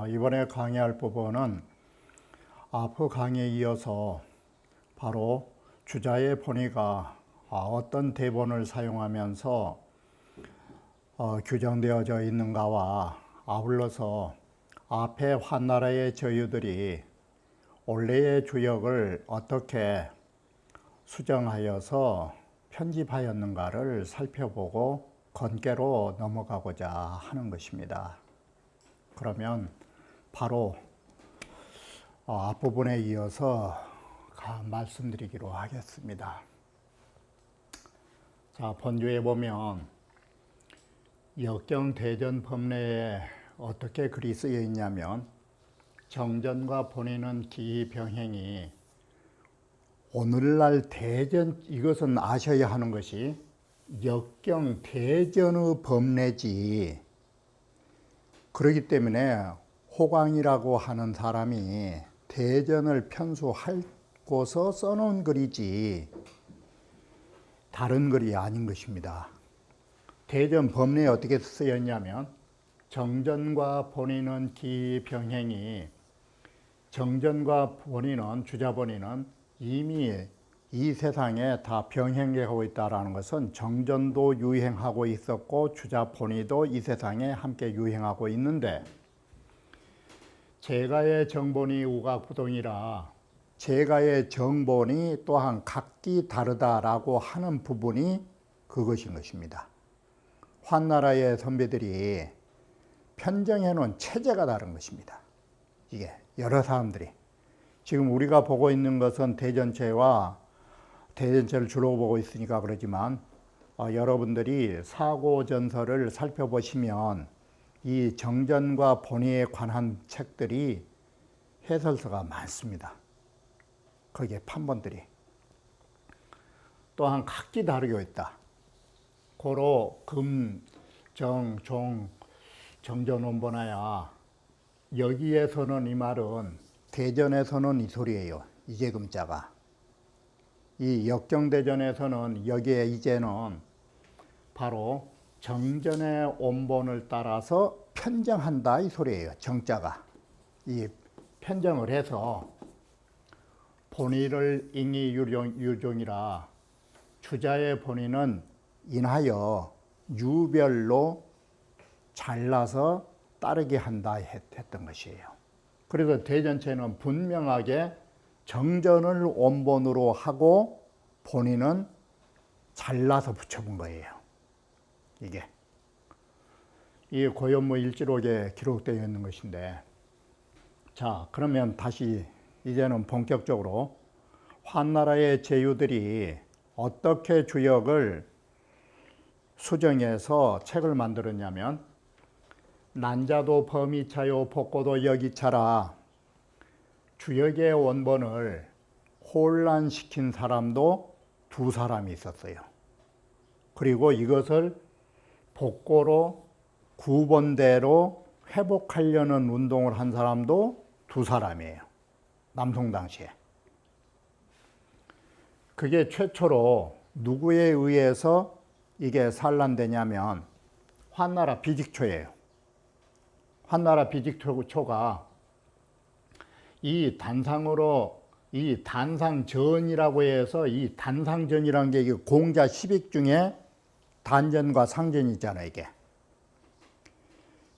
이번에 강의할 부분은 앞의 강의에 이어서 바로 주자의 본의가 어떤 대본을 사용하면서 규정되어져 있는가와 아울러서 앞에 환나라의 저유들이 원래의 주역을 어떻게 수정하여서 편집하였는가를 살펴보고 건께로 넘어가고자 하는 것입니다. 그러면 바로 앞부분에 이어서 말씀드리기로 하겠습니다. 자, 본주에 보면 역경대전 법례에 어떻게 글이 쓰여 있냐면 정전과 본의는 기병행이 오늘날 대전, 이것은 아셔야 하는 것이 역경대전의 법례지. 그렇기 때문에 호광이라고 하는 사람이 대전을 편수하고서 써놓은 글이지 다른 글이 아닌 것입니다. 대전 법례에 어떻게 쓰였냐면 정전과 본의는 기병행이, 정전과 본의는, 주자 본의는 이미 이 세상에 다 병행하고 있다는 것은 정전도 유행하고 있었고 주자 본의도 이 세상에 함께 유행하고 있는데 제가의 정본이 우각부동이라 제가의 정본이 또한 각기 다르다라고 하는 부분이 그것인 것입니다. 환나라의 선비들이 편정해 놓은 체제가 다른 것입니다. 이게 여러 사람들이 지금 우리가 보고 있는 것은 대전체와 대전체를 주로 보고 있으니까 그러지만 여러분들이 사고전서를 살펴보시면 이 정전과 본의에 관한 책들이 해설서가 많습니다. 거기에 판본들이 또한 각기 다르게 있다. 고로 금, 정, 종, 정전원본하야 여기에서는 이 말은 대전에서는 이 소리예요. 이제 금자가. 이 역경대전에서는 여기에 이제는 바로 정전의 원본을 따라서 편정한다 이 소리예요. 정자가. 이 편정을 해서 본의를 인이 유종이라 주자의 본의는 인하여 유별로 잘라서 따르게 한다 했던 것이에요. 그래서 대전체는 분명하게 정전을 원본으로 하고 본의는 잘라서 붙여본 거예요. 이게 이 고연무 일지록에 기록되어 있는 것인데, 자, 그러면 다시 이제는 본격적으로 환나라의 제유들이 어떻게 주역을 수정해서 책을 만들었냐면 난자도 범이차요 복고도 여기차라. 주역의 원본을 혼란시킨 사람도 두 사람이 있었어요. 그리고 이것을 복고로 구본대로 회복하려는 운동을 한 사람도 두 사람이에요. 남송 당시에. 그게 최초로 누구에 의해서 이게 산란되냐면 환나라 비직초예요. 환나라 비직초가 이 단상으로 이 단상전이라고 해서 이 단상전이라는 게 공자 10익 중에 단전과 상전이 있잖아요. 이게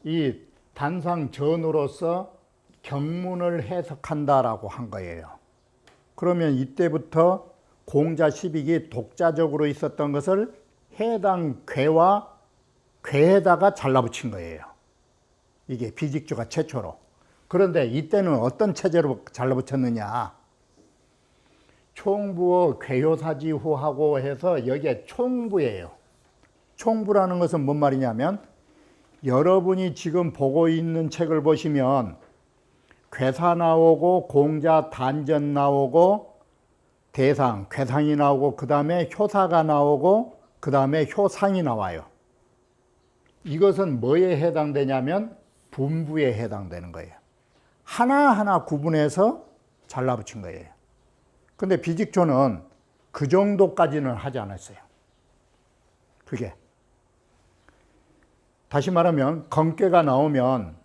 이 단상전으로서 경문을 해석한다라고 한 거예요. 그러면 이때부터 공자 10익이 독자적으로 있었던 것을 해당 괴와 괴에다가 잘라붙인 거예요. 이게 비직주가 최초로. 그런데 이때는 어떤 체제로 잘라붙였느냐. 총부어 괴효사지후하고 해서 여기에 총부예요. 총부라는 것은 뭔 말이냐면 여러분이 지금 보고 있는 책을 보시면 괴사 나오고 공자 단전 나오고 대상, 괴상이 나오고 그 다음에 효사가 나오고 그 다음에 효상이 나와요. 이것은 뭐에 해당되냐면 분부에 해당되는 거예요. 하나하나 구분해서 잘라붙인 거예요. 근데 비직초는 그 정도까지는 하지 않았어요. 그게. 다시 말하면 건깨가 나오면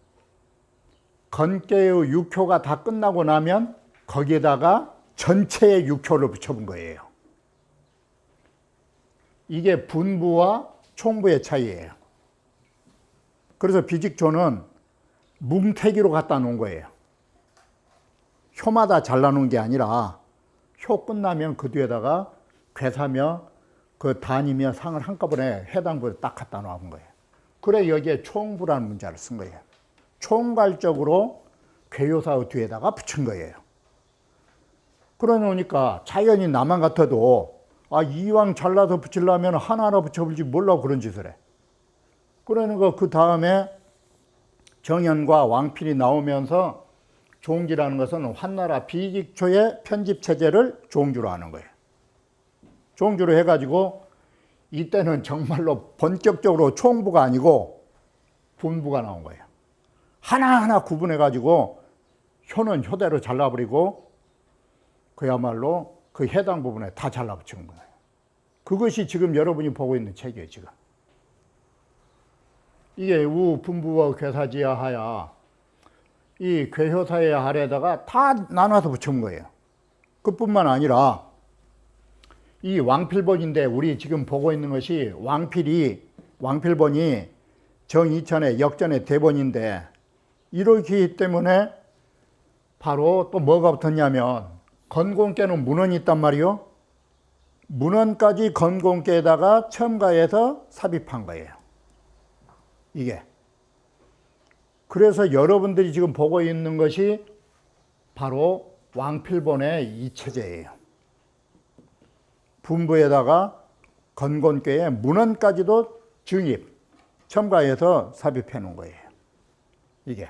건깨의 6효가 다 끝나고 나면 거기에다가 전체의 6효를 붙여본 거예요. 이게 분부와 총부의 차이예요. 그래서 비직초는 뭉태기로 갖다 놓은 거예요. 효마다 잘라놓은 게 아니라 효 끝나면 그 뒤에다가 괴사며 그 단이며 상을 한꺼번에 해당 부에 딱 갖다 놓은 거예요. 그래 여기에 총부라는 문자를 쓴 거예요. 총괄적으로 괴효사의 뒤에다가 붙인 거예요. 그러니까 자연히 나만 같아도 이왕 잘라서 붙이려면 하나하나 붙여볼지 몰라고 그런 짓을 해. 그러니까 그 다음에 정현과 왕필이 나오면서 종기라는 것은 환나라 비직초의 편집체제를 종주로 하는 거예요. 종주로 해가지고 이때는 정말로 본격적으로 총부가 아니고 분부가 나온 거예요. 하나하나 구분해가지고 효는 효대로 잘라버리고 그야말로 그 해당 부분에 다 잘라붙이는 거예요. 그것이 지금 여러분이 보고 있는 책이에요, 지금. 이게 우 분부와 괴사지하야 이 괴효사의 아래에다가 다 나눠서 붙인 거예요. 그뿐만 아니라 이 왕필본인데 우리 지금 보고 있는 것이 왕필본이 정이천의 역전의 대본인데 이렇기 때문에 바로 또 뭐가 붙었냐면 건공깨는 문헌이 있단 말이요. 문헌까지 건공깨에다가 첨가해서 삽입한 거예요. 이게. 그래서 여러분들이 지금 보고 있는 것이 바로 왕필본의 이 체제예요. 분부에다가 건곤괴의 문헌까지도 증입, 첨가해서 삽입해 놓은 거예요. 이게.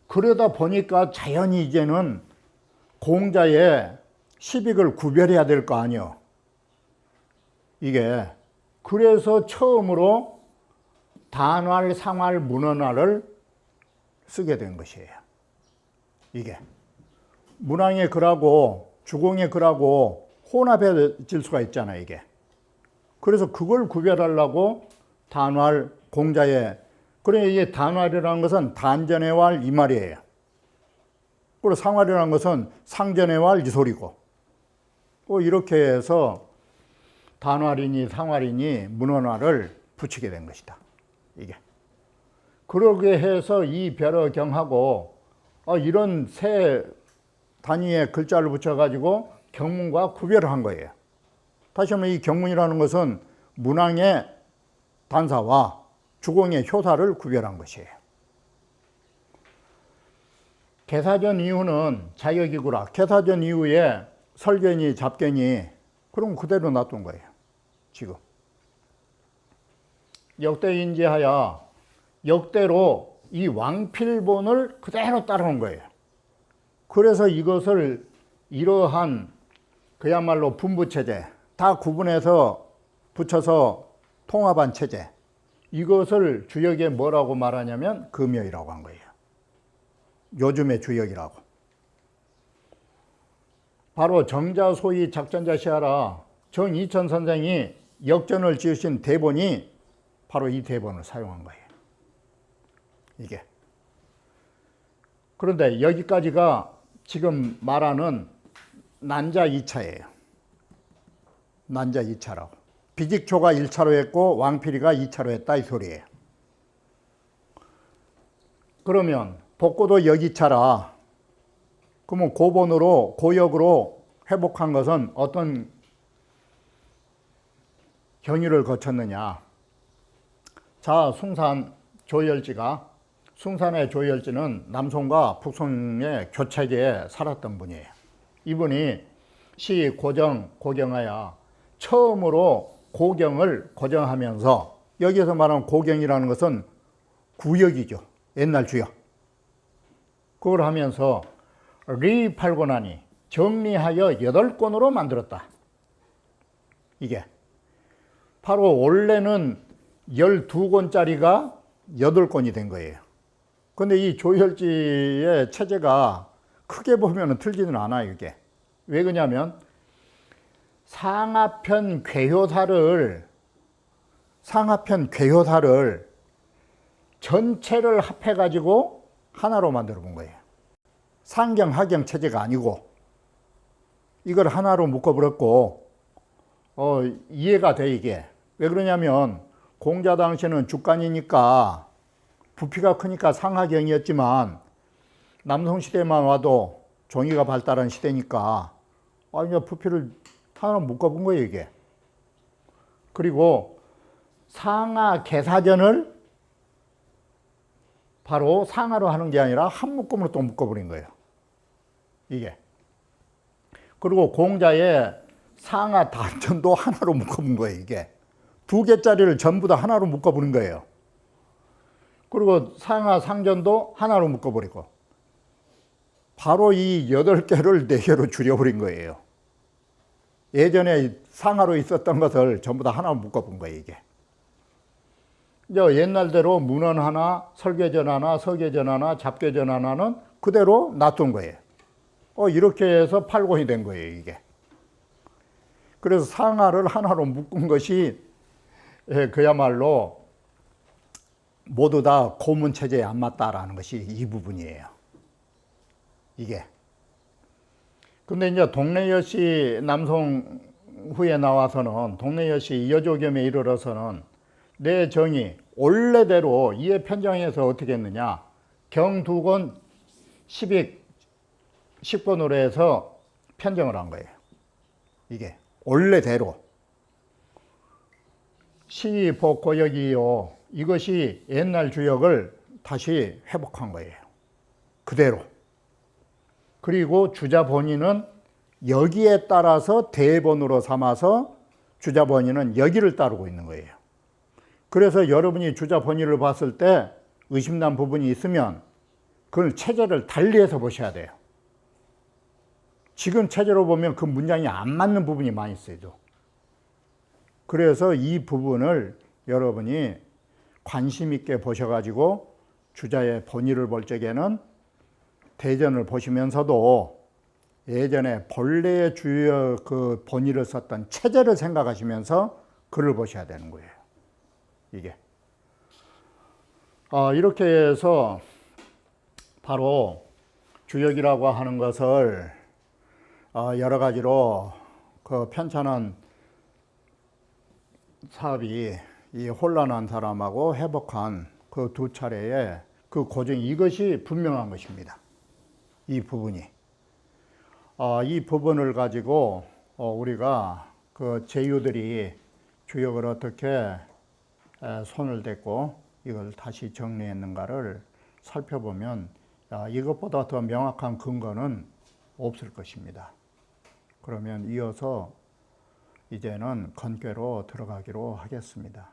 그러다 보니까 자연히 이제는 공자의 시빅을 구별해야 될 거 아니요. 이게. 그래서 처음으로 단활, 상활, 문헌화를 쓰게 된 것이에요. 이게. 문왕의 글하고 주공의 글하고 혼합해질 수가 있잖아요, 이게. 그래서 그걸 구별하려고 단활, 공자의, 그래, 이게 단활이라는 것은 단전의 활 이 말이에요. 그리고 상활이라는 것은 상전의 활 이 소리고. 이렇게 해서 단활이니 상활이니 문헌화를 붙이게 된 것이다. 이게. 그러게 해서 이 벼러경하고 이런 세 단위의 글자를 붙여가지고 경문과 구별을 한 거예요. 다시 한번 이 경문이라는 것은 문왕의 단사와 주공의 효사를 구별한 것이에요. 개사전 이후는 자역이구라. 개사전 이후에 설견이, 잡견이 그럼 그대로 놔둔 거예요. 지금. 역대인지하여 역대로 이 왕필본을 그대로 따르는 거예요. 그래서 이것을 이러한 그야말로 분부체제, 다 구분해서 붙여서 통합한 체제, 이것을 주역에 뭐라고 말하냐면 금여이라고 한 거예요. 요즘의 주역이라고. 바로 정자소위 작전자시하라 정이천 선생이 역전을 지으신 대본이 바로 이 대본을 사용한 거예요. 이게. 그런데 여기까지가 지금 말하는 난자 2차예요. 난자 2차라고. 비직초가 1차로 했고 왕필이가 2차로 했다 이 소리예요. 그러면 복고도 여기차라. 그러면 고본으로 고역으로 회복한 것은 어떤 경위를 거쳤느냐. 자, 숭산 조열지가, 숭산의 조열지는 남송과 북송의 교체계에 살았던 분이에요. 이분이 시 고정, 고경하여 처음으로 고경을 고정하면서, 여기에서 말하는 고경이라는 것은 구역이죠. 옛날 주역. 그걸 하면서 리팔고나니, 정리하여 8권으로 만들었다. 이게 바로 원래는 12권짜리가 8권이 된 거예요. 근데 이 조혈지의 체제가 크게 보면 틀리지는 않아요, 이게. 왜 그러냐면 상하편 괴효사를 전체를 합해가지고 하나로 만들어 본 거예요. 상경, 하경 체제가 아니고 이걸 하나로 묶어버렸고, 이해가 돼, 이게. 왜 그러냐면 공자 당시에는 주간이니까 부피가 크니까 상하경이었지만 남성 시대만 와도 종이가 발달한 시대니까 그냥 부피를 하나 묶어본 거예요, 이게. 그리고 상하 개사전을 바로 상하로 하는 게 아니라 한 묶음으로 또 묶어버린 거예요, 이게. 그리고 공자의 상하 단전도 하나로 묶어본 거예요, 이게. 2개짜리를 전부 다 하나로 묶어버린 거예요. 그리고 상하 상전도 하나로 묶어버리고 바로 이 8개를 4개로 줄여버린 거예요. 예전에 상하로 있었던 것을 전부 다 하나로 묶어본 거예요, 이게. 이제 옛날대로 문헌 하나, 설계전 하나, 서계전 하나, 잡계전 하나는 그대로 놔둔 거예요. 이렇게 해서 8권이 된 거예요, 이게. 그래서 상하를 하나로 묶은 것이 그야말로 모두 다 고문 체제에 안 맞다라는 것이 이 부분이에요, 이게. 근데 이제 동래여시 남송 후에 나와서는 동래여시 여조겸에 이르러서는 내 정이 원래대로 이에 편정해서 어떻게 했느냐, 경 2권 10권으로 해서 편정을 한 거예요, 이게. 원래대로 시복고역이요, 이것이 옛날 주역을 다시 회복한 거예요, 그대로. 그리고 주자 본인은 여기에 따라서 대본으로 삼아서 주자 본인은 여기를 따르고 있는 거예요. 그래서 여러분이 주자 본인을 봤을 때 의심난 부분이 있으면 그걸 체제를 달리해서 보셔야 돼요. 지금 체제로 보면 그 문장이 안 맞는 부분이 많이 있어요. 그래서 이 부분을 여러분이 관심 있게 보셔가지고 주자의 본의를 볼 적에는 대전을 보시면서도 예전에 본래의 주요 그 본의를 썼던 체제를 생각하시면서 글을 보셔야 되는 거예요, 이게. 이렇게 해서 바로 주역이라고 하는 것을 여러 가지로 그 편찬한 사업이 이 혼란한 사람하고 회복한 그 2차례의 그 고증, 이것이 분명한 것입니다, 이 부분이. 이 부분을 가지고 우리가 그 제유들이 주역을 어떻게 손을 댔고 이걸 다시 정리했는가를 살펴보면 이것보다 더 명확한 근거는 없을 것입니다. 그러면 이어서 이제는 건괴로 들어가기로 하겠습니다.